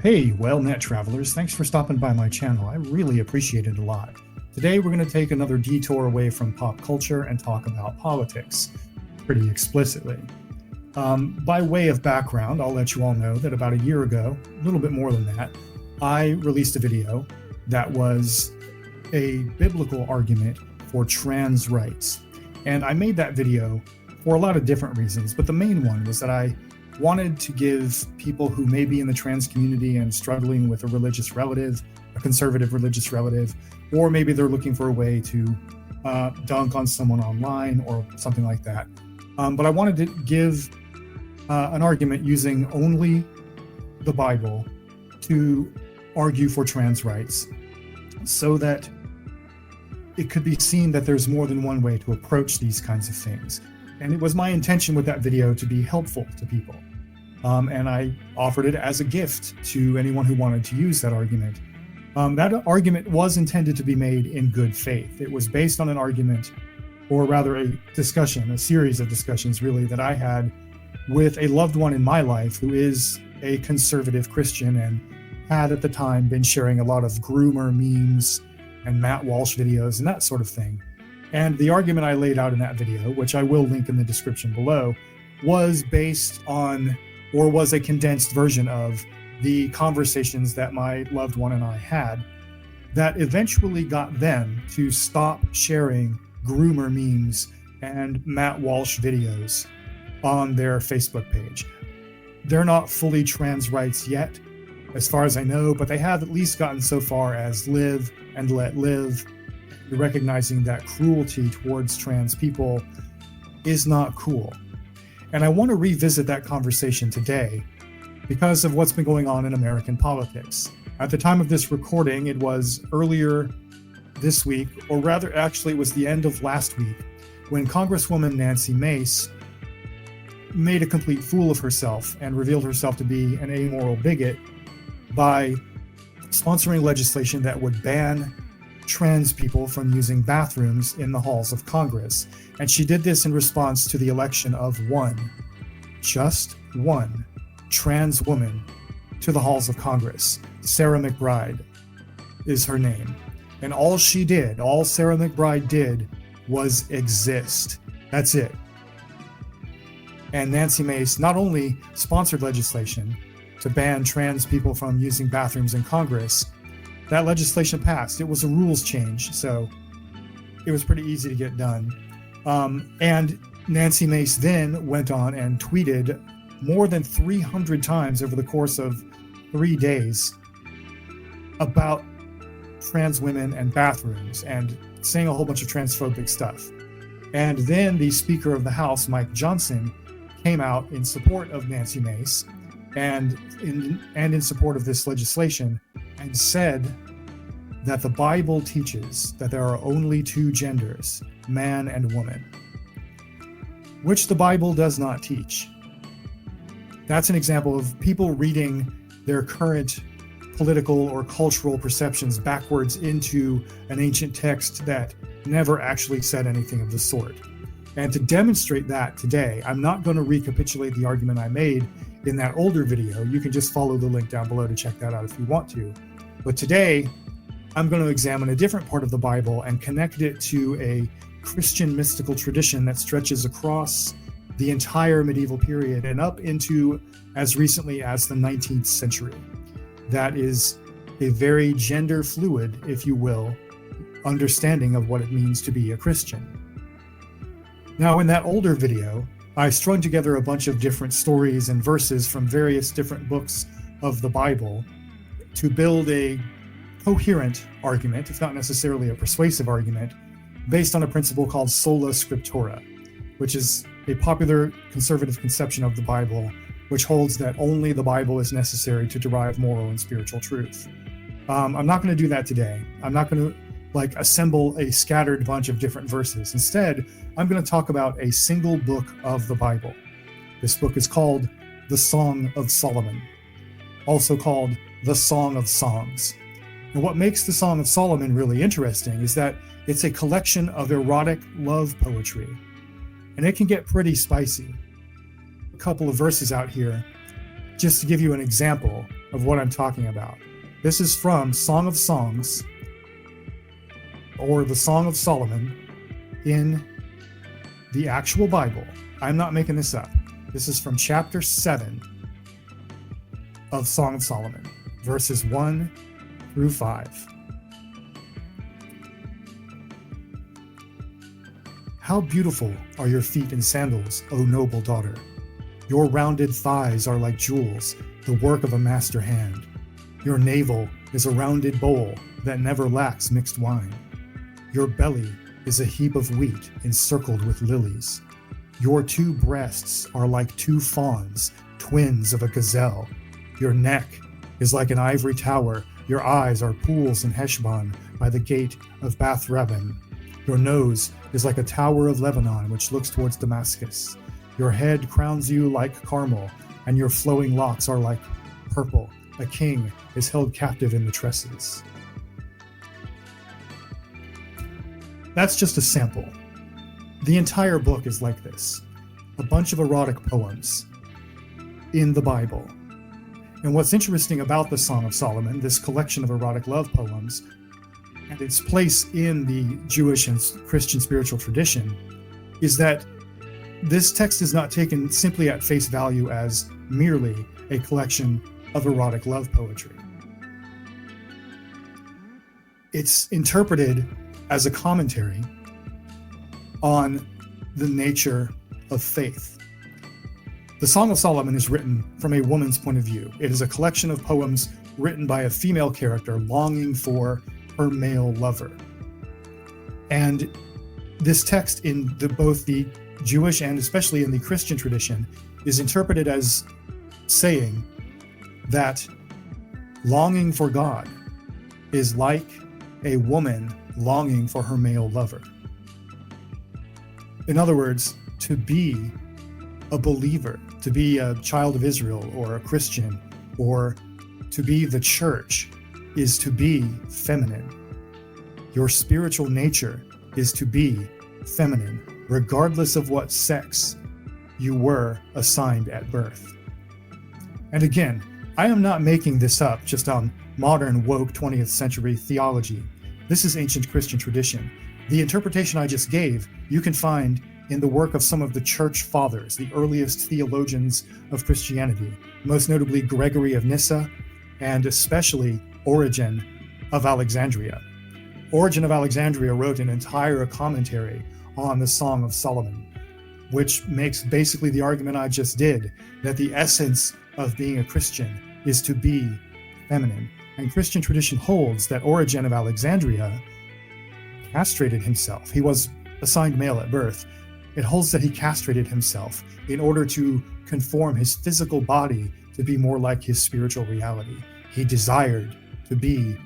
Hey, well-met travelers, thanks for stopping by my channel. I really appreciate it a lot. Today we're going to take another detour away from pop culture and talk about politics, pretty explicitly. By way of background, I'll let you all know that about a year ago, a little bit more than that, I released a video that was a biblical argument for trans rights. And I made that video for a lot of different reasons, but the main one was that I wanted to give people who may be in the trans community and struggling with a religious relative, a conservative religious relative, or maybe they're looking for a way to dunk on someone online or something like that. But I wanted to give an argument using only the Bible to argue for trans rights so that it could be seen that there's more than one way to approach these kinds of things. And it was my intention with that video to be helpful to people. And I offered it as a gift to anyone who wanted to use that argument. That argument was intended to be made in good faith. It was based on an argument, or rather a discussion, a series of discussions really, that I had with a loved one in my life who is a conservative Christian and had at the time been sharing a lot of groomer memes and Matt Walsh videos and that sort of thing. And the argument I laid out in that video, which I will link in the description below, was based on, or was a condensed version of, the conversations that my loved one and I had that eventually got them to stop sharing groomer memes and Matt Walsh videos on their Facebook page. They're not fully trans rights yet, as far as I know, but they have at least gotten so far as live and let live, recognizing that cruelty towards trans people is not cool. And I want to revisit that conversation today because of what's been going on in American politics. At the time of this recording, it was earlier this week, or rather, actually, it was the end of last week, when Congresswoman Nancy Mace made a complete fool of herself and revealed herself to be an amoral bigot by sponsoring legislation that would ban trans people from using bathrooms in the halls of Congress. And she did this in response to the election of just one trans woman to the halls of Congress. Sarah McBride is her name. And all Sarah McBride did was exist. That's it. And Nancy Mace not only sponsored legislation to ban trans people from using bathrooms in Congress, that legislation passed. It was a rules change, so it was pretty easy to get done. And Nancy Mace then went on and tweeted more than 300 times over the course of 3 days about trans women and bathrooms and saying a whole bunch of transphobic stuff. And then the Speaker of the House, Mike Johnson, came out in support of Nancy Mace and in support of this legislation, and said that the Bible teaches that there are only two genders, man and woman, which the Bible does not teach. That's an example of people reading their current political or cultural perceptions backwards into an ancient text that never actually said anything of the sort. And to demonstrate that today, I'm not going to recapitulate the argument I made in that older video. You can just follow the link down below to check that out if you want to. But today, I'm going to examine a different part of the Bible and connect it to a Christian mystical tradition that stretches across the entire medieval period and up into as recently as the 19th century. That is a very gender fluid, if you will, understanding of what it means to be a Christian. Now, in that older video, I strung together a bunch of different stories and verses from various different books of the Bible to build a coherent argument, if not necessarily a persuasive argument, based on a principle called sola scriptura, which is a popular conservative conception of the Bible, which holds that only the Bible is necessary to derive moral and spiritual truth. I'm not going to do that today. I'm not going to assemble a scattered bunch of different verses. Instead, I'm going to talk about a single book of the Bible. This book is called the Song of Solomon, also called the Song of Songs. And what makes the Song of Solomon really interesting is that it's a collection of erotic love poetry, and it can get pretty spicy. A couple of verses out here, just to give you an example. of what I'm talking about. This is from Song of Songs, or the Song of Solomon, in the actual Bible. I'm not making this up. This is from chapter 7 of Song of Solomon, verses 1 through 5. How beautiful are your feet in sandals, O noble daughter. Your rounded thighs are like jewels, the work of a master hand. Your navel is a rounded bowl that never lacks mixed wine. Your belly is a heap of wheat encircled with lilies. Your 2 breasts are like 2 fawns, twins of a gazelle. Your neck is like an ivory tower. Your eyes are pools in Heshbon by the gate of Bath Rabbim. Your nose is like a tower of Lebanon which looks towards Damascus. Your head crowns you like Carmel, and your flowing locks are like purple. A king is held captive in the tresses. That's just a sample. The entire book is like this. A bunch of erotic poems in the Bible. And what's interesting about the Song of Solomon, this collection of erotic love poems, and its place in the Jewish and Christian spiritual tradition, is that this text is not taken simply at face value as merely a collection of erotic love poetry. It's interpreted as a commentary on the nature of faith. The Song of Solomon is written from a woman's point of view. It is a collection of poems written by a female character longing for her male lover. And this text in both the Jewish and especially in the Christian tradition is interpreted as saying that longing for God is like a woman longing for her male lover. In other words, to be a believer, to be a child of Israel or a Christian, or to be the church, is to be feminine. Your spiritual nature is to be feminine, regardless of what sex you were assigned at birth. And again, I am not making this up just on modern woke 20th century theology. This is ancient Christian tradition. The interpretation I just gave, you can find in the work of some of the church fathers, the earliest theologians of Christianity, most notably Gregory of Nyssa, and especially Origen of Alexandria. Origen of Alexandria wrote an entire commentary on the Song of Solomon, which makes basically the argument I just did, that the essence of being a Christian is to be feminine. And Christian tradition holds that Origen of Alexandria castrated himself. He was assigned male at birth. It holds that he castrated himself in order to conform his physical body to be more like his spiritual reality. He desired to be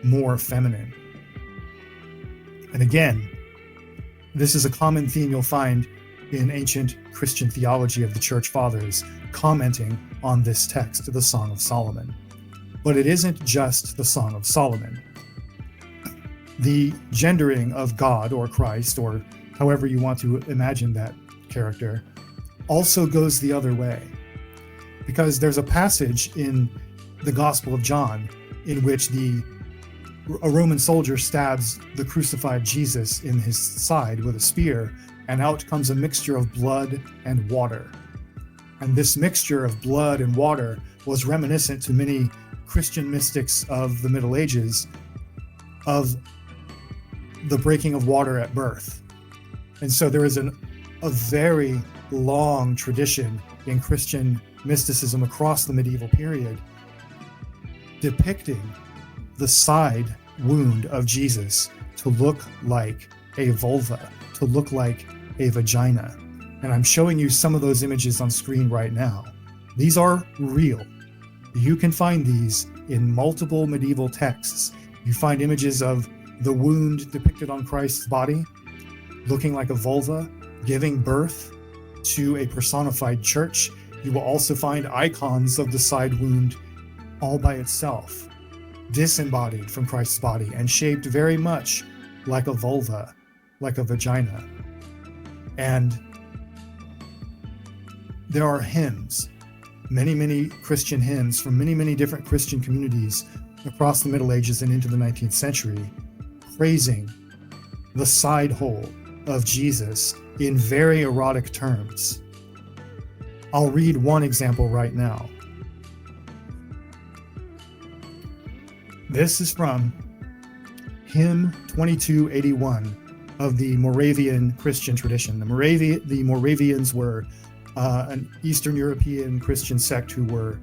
more feminine. And again, this is a common theme you'll find in ancient Christian theology of the church fathers commenting on this text, the Song of Solomon. But it isn't just the Song of Solomon. The gendering of God or Christ, or however you want to imagine that character, also goes the other way. Because there's a passage in the Gospel of John in which a Roman soldier stabs the crucified Jesus in his side with a spear, and out comes a mixture of blood and water. And this mixture of blood and water was reminiscent to many Christian mystics of the Middle Ages of the breaking of water at birth. And so there is a very long tradition in Christian mysticism across the medieval period depicting the side wound of Jesus to look like a vulva, to look like a vagina. And I'm showing you some of those images on screen right now. These are real. You can find these in multiple medieval texts. You find images of the wound depicted on Christ's body, looking like a vulva, giving birth to a personified church. You will also find icons of the side wound all by itself, disembodied from Christ's body and shaped very much like a vulva, like a vagina. And there are hymns, many Christian hymns from many different Christian communities across the Middle Ages and into the 19th century, praising the side hole of Jesus in very erotic terms. I'll read one example right now. This is from hymn 2281 of the Moravian Christian tradition. The Moravians were an Eastern European Christian sect who were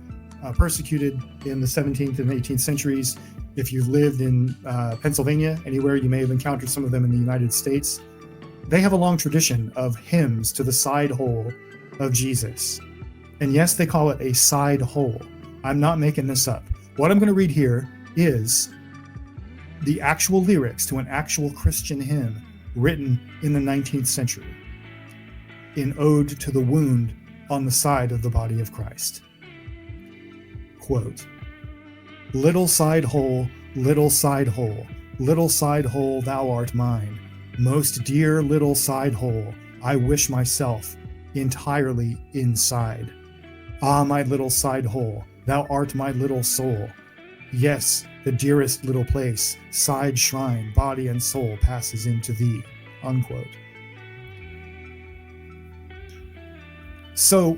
persecuted in the 17th and 18th centuries. If you've lived in Pennsylvania, anywhere, you may have encountered some of them in the United States. They have a long tradition of hymns to the side hole of Jesus. And yes, they call it a side hole. I'm not making this up. What I'm going to read here is the actual lyrics to an actual Christian hymn written in the 19th century, in ode to the wound on the side of the body of Christ. Quote, little side hole, little side hole, little side hole, thou art mine. Most dear little side hole, I wish myself entirely inside. Ah, my little side hole, thou art my little soul. Yes, the dearest little place, side shrine, body and soul passes into thee. Unquote. So,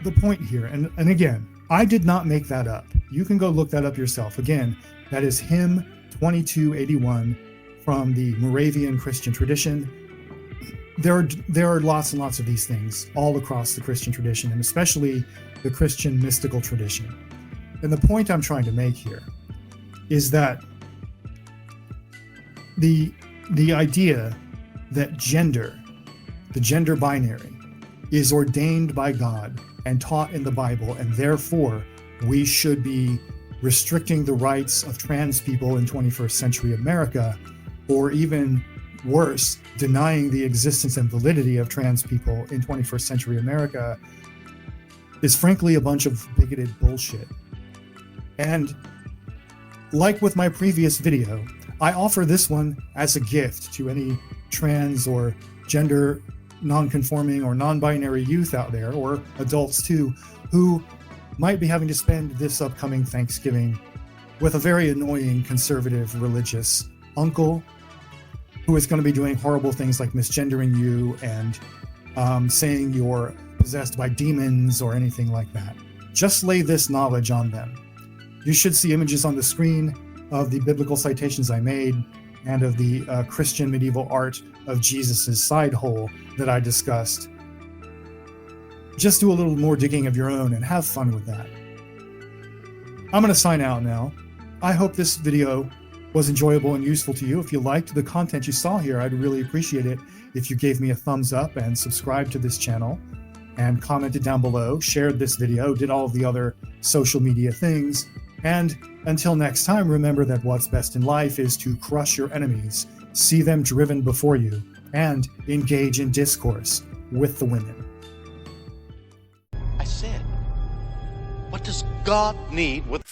the point here, and again, I did not make that up. You can go look that up yourself. Again, that is hymn 2281 from the Moravian Christian tradition. There are lots and lots of these things all across the Christian tradition, and especially the Christian mystical tradition. And the point I'm trying to make here is that the idea that gender, the gender binary, is ordained by God and taught in the Bible, and therefore we should be restricting the rights of trans people in 21st century America, or even worse, denying the existence and validity of trans people in 21st century America, is frankly a bunch of bigoted bullshit. And like with my previous video, I offer this one as a gift to any trans or gender non-conforming or non-binary youth out there, or adults too, who might be having to spend this upcoming Thanksgiving with a very annoying conservative religious uncle who is going to be doing horrible things like misgendering you and saying you're possessed by demons or anything like that. Just lay this knowledge on them. You should see images on the screen of the biblical citations I made and of the Christian medieval art of Jesus's side hole that I discussed. Just do a little more digging of your own and have fun with that. I'm going to sign out now. I hope this video was enjoyable and useful to you. If you liked the content you saw here, I'd really appreciate it if you gave me a thumbs up and subscribed to this channel and commented down below, shared this video, did all of the other social media things. And until next time, remember that what's best in life is to crush your enemies, see them driven before you, and engage in discourse with the women. I said, what does God need with